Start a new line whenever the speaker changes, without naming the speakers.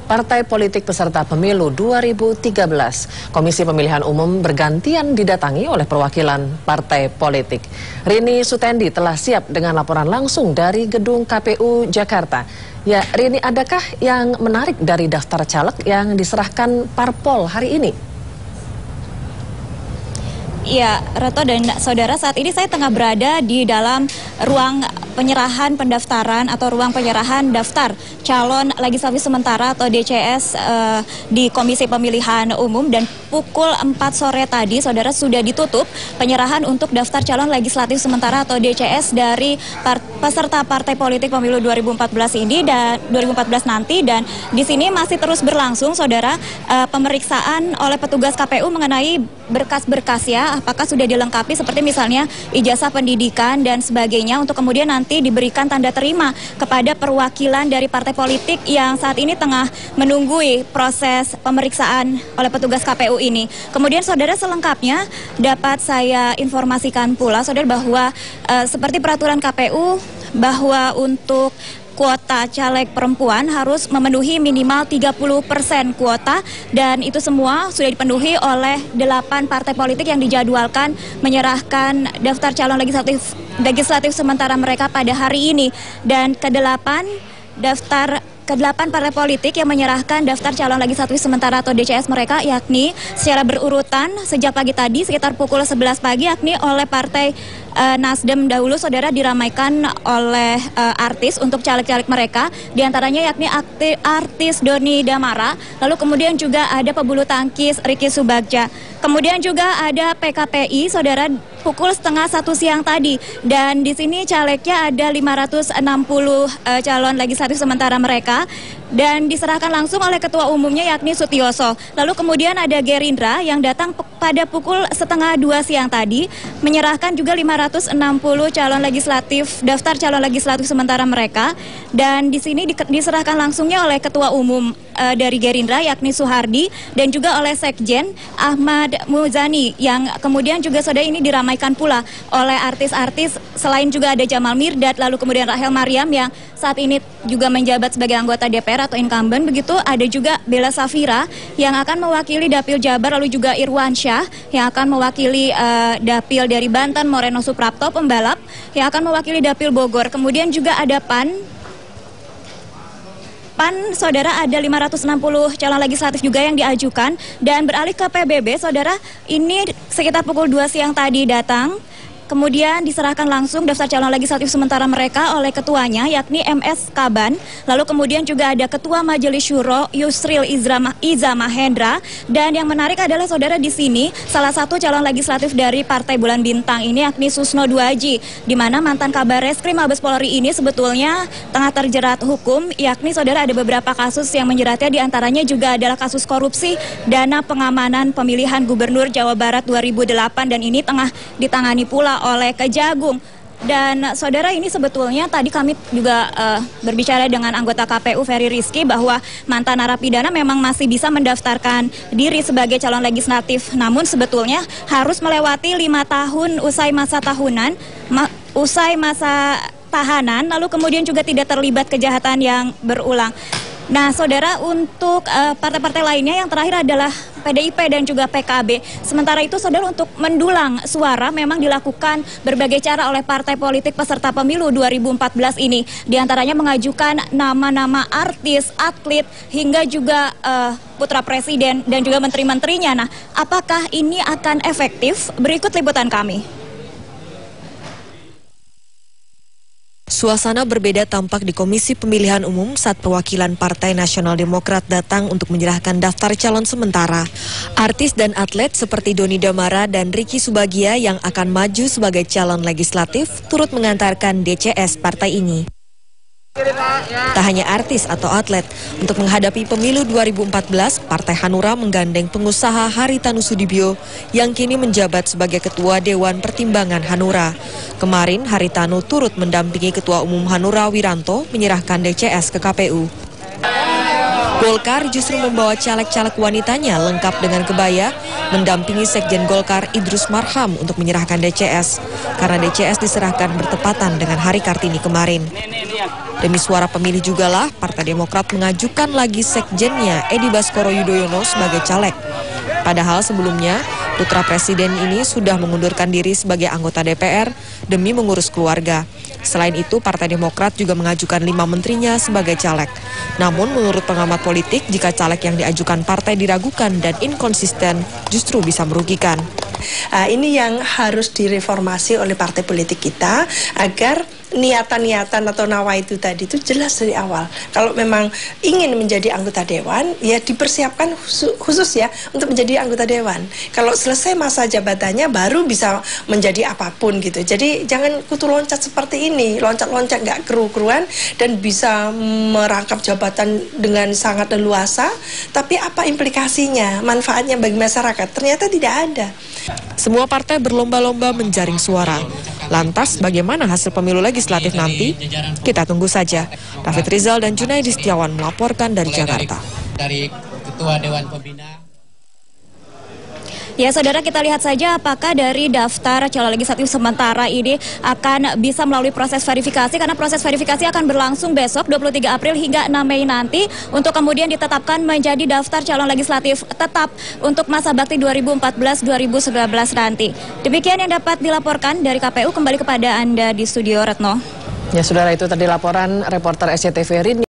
Partai politik peserta pemilu 2013. Komisi Pemilihan Umum bergantian didatangi oleh perwakilan partai politik. Rini Sutendi telah siap dengan laporan langsung dari gedung KPU Jakarta. Ya, Rini, adakah yang menarik dari daftar caleg yang diserahkan parpol hari ini?
Ya, Reto dan saudara, saat ini saya tengah berada di dalam ruang penyerahan pendaftaran atau ruang penyerahan daftar calon legislatif sementara atau DCS di Komisi Pemilihan Umum, dan pukul 4 sore tadi, saudara, sudah ditutup penyerahan untuk daftar calon legislatif sementara atau DCS dari peserta partai politik pemilu 2014 ini dan 2014 nanti, dan di sini masih terus berlangsung, saudara, pemeriksaan oleh petugas KPU mengenai berkas-berkas, ya, apakah sudah dilengkapi seperti misalnya ijazah pendidikan dan sebagainya, untuk kemudian nanti diberikan tanda terima kepada perwakilan dari partai politik yang saat ini tengah menunggui proses pemeriksaan oleh petugas KPU ini. Kemudian, saudara, selengkapnya dapat saya informasikan pula, saudara, bahwa seperti peraturan KPU bahwa untuk kuota caleg perempuan harus memenuhi minimal 30% kuota, dan itu semua sudah dipenuhi oleh 8 partai politik yang dijadwalkan menyerahkan daftar calon legislatif sementara mereka pada hari ini. Dan ke-8 partai politik yang menyerahkan daftar calon legislatif sementara atau DCS mereka, yakni secara berurutan sejak pagi tadi sekitar pukul 11 pagi, yakni oleh partai Nasdem dahulu, saudara, diramaikan oleh artis untuk caleg-caleg mereka, diantaranya yakni artis Doni Damara, lalu kemudian juga ada pebulu tangkis Ricky Subagja. Kemudian juga ada PKPI, saudara, pukul 12:30 siang tadi, dan di sini calegnya ada 560 calon legislatif sementara mereka, dan diserahkan langsung oleh ketua umumnya yakni Sutioso. Lalu kemudian ada Gerindra yang datang pada pukul 1:30 siang tadi, menyerahkan juga 560 calon legislatif, daftar calon legislatif sementara mereka, dan di sini diserahkan langsungnya oleh ketua umum dari Gerindra yakni Suhardi, dan juga oleh Sekjen Ahmad Muzani, yang kemudian juga, saudara, ini diramaikan pula oleh artis-artis, selain juga ada Jamal Mirdad, lalu kemudian Rahel Mariam yang saat ini juga menjabat sebagai anggota DPR atau incumbent, begitu. Ada juga Bella Safira yang akan mewakili Dapil Jabar, lalu juga Irwan Syah yang akan mewakili Dapil dari Banten, Moreno Suprapto pembalap yang akan mewakili Dapil Bogor. Kemudian juga ada PAN, saudara, ada 560 calon legislatif juga yang diajukan. Dan beralih ke PBB, saudara, ini sekitar pukul 2 siang tadi datang, kemudian diserahkan langsung daftar calon legislatif sementara mereka oleh ketuanya yakni MS Kaban. Lalu kemudian juga ada Ketua Majelis Syuro Yusril Iza Mahendra. Dan yang menarik adalah, saudara, di sini salah satu calon legislatif dari Partai Bulan Bintang ini yakni Susno Duaji, di mana mantan Kabar Reskrim Mabes Polri ini sebetulnya tengah terjerat hukum, yakni, saudara, ada beberapa kasus yang menjeratnya, diantaranya juga adalah kasus korupsi dana pengamanan pemilihan Gubernur Jawa Barat 2008, dan ini tengah ditangani pula oleh Kejagung. Dan, saudara, ini sebetulnya tadi kami juga berbicara dengan anggota KPU Ferry Rizky bahwa mantan narapidana memang masih bisa mendaftarkan diri sebagai calon legislatif, namun sebetulnya harus melewati 5 tahun usai masa tahanan, lalu kemudian juga tidak terlibat kejahatan yang berulang. Nah, saudara, untuk partai-partai lainnya yang terakhir adalah PDIP dan juga PKB. Sementara itu, saudara, untuk mendulang suara memang dilakukan berbagai cara oleh partai politik peserta pemilu 2014 ini. Di antaranya mengajukan nama-nama artis, atlet, hingga juga putra presiden dan juga menteri-menterinya. Nah, apakah ini akan efektif? Berikut liputan kami.
Suasana berbeda tampak di Komisi Pemilihan Umum saat perwakilan Partai Nasional Demokrat datang untuk menyerahkan daftar calon sementara. Artis dan atlet seperti Doni Damara dan Ricky Subagja yang akan maju sebagai calon legislatif turut mengantarkan DCS partai ini. Tak hanya artis atau atlet, untuk menghadapi pemilu 2014, Partai Hanura menggandeng pengusaha Haritanu Sudibyo yang kini menjabat sebagai Ketua Dewan Pertimbangan Hanura. Kemarin, Haritanu turut mendampingi Ketua Umum Hanura Wiranto menyerahkan DCS ke KPU. Golkar justru membawa caleg-caleg wanitanya lengkap dengan kebaya, mendampingi Sekjen Golkar Idrus Marham untuk menyerahkan DCS, karena DCS diserahkan bertepatan dengan Hari Kartini kemarin. Demi suara pemilih jugalah Partai Demokrat mengajukan lagi sekjennya Edi Baskoro Yudhoyono sebagai caleg. Padahal sebelumnya, putra presiden ini sudah mengundurkan diri sebagai anggota DPR demi mengurus keluarga. Selain itu, Partai Demokrat juga mengajukan 5 menterinya sebagai caleg. Namun menurut pengamat politik, jika caleg yang diajukan partai diragukan dan inkonsisten, justru bisa merugikan.
Ini yang harus direformasi oleh partai politik kita agar niatan-niatan atau nawaitu tadi itu jelas dari awal. Kalau memang ingin menjadi anggota dewan, ya dipersiapkan khusus ya untuk menjadi anggota dewan. Kalau selesai masa jabatannya baru bisa menjadi apapun gitu. Jadi jangan kutu loncat seperti ini, loncat-loncat nggak keru-keruan dan bisa merangkap jabatan dengan sangat leluasa. Tapi apa implikasinya, manfaatnya bagi masyarakat? Ternyata tidak ada.
Semua partai berlomba-lomba menjaring suara. Lantas bagaimana hasil pemilu legislatif nanti? Kita tunggu saja. David Rizal dan Junaidi Setiawan melaporkan dari Jakarta.
Dari Ketua Dewan Pembina.
Ya, saudara, kita lihat saja apakah dari daftar calon legislatif sementara ini akan bisa melalui proses verifikasi, karena proses verifikasi akan berlangsung besok 23 April hingga 6 Mei nanti untuk kemudian ditetapkan menjadi daftar calon legislatif tetap untuk masa bakti 2014-2019 nanti. Demikian yang dapat dilaporkan dari KPU. Kembali kepada Anda di studio, Retno.
Ya, saudara, itu tadi laporan reporter SCTV Rini.